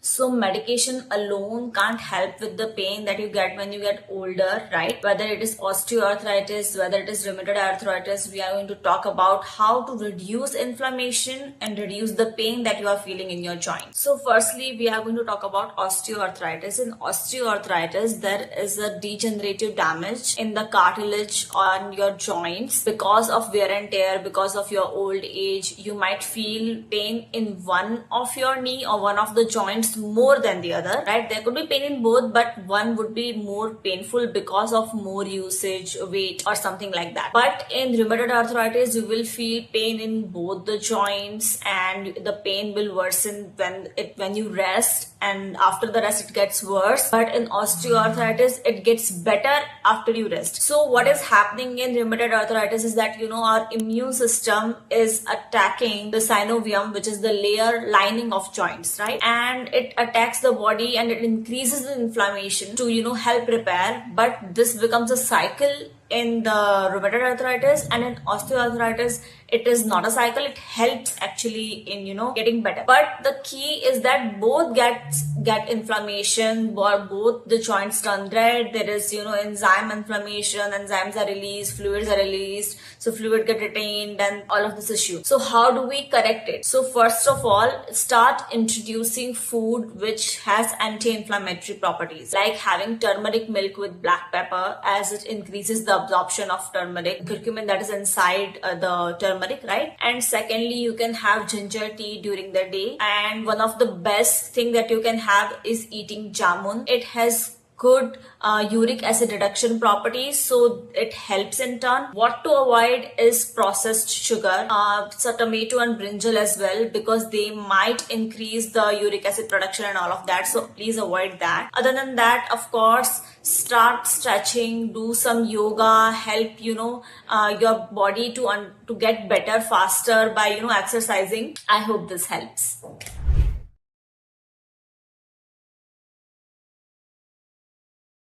So medication alone can't help with the pain that you get when you get older, right? Whether it is osteoarthritis, whether it is rheumatoid arthritis, we are going to talk about how to reduce inflammation and reduce the pain that you are feeling in your joint. So firstly, we are going to talk about osteoarthritis. In osteoarthritis, there is a degenerative damage in the cartilage on your joints because of wear and tear, because of your old age. You might feel pain in one of your knee or one of the joints more than the other, right? There could be pain in both, but one would be more painful because of more usage, weight, or something like that. But in rheumatoid arthritis, you will feel pain in both the joints, and the pain will worsen when you rest, and after the rest it gets worse. But in osteoarthritis, it gets better after you rest. So what is happening in rheumatoid arthritis is that our immune system is attacking the synovium, which is the layer lining of joints, right? And it attacks the body and it increases the inflammation to help repair. But this becomes a cycle in the rheumatoid arthritis, and in osteoarthritis it is not a cycle. It helps actually in getting better. But the key is that both get inflammation, or both the joints turn red. There is enzyme inflammation, enzymes are released, fluids are released, so fluid get retained and all of this issue. So how do we correct it? So first of all, start introducing food which has anti-inflammatory properties, like having turmeric milk with black pepper, as it increases the absorption of turmeric, curcumin that is inside the turmeric, right? And secondly, you can have ginger tea during the day. And one of the best thing that you can have is eating jamun. It has good uric acid reduction properties, so it helps in turn. What to avoid is processed sugar, so tomato and brinjal as well, because they might increase the uric acid production and all of that, so please avoid that. Other than that, of course, start stretching, do some yoga, help your body to get better faster by exercising. I hope this helps.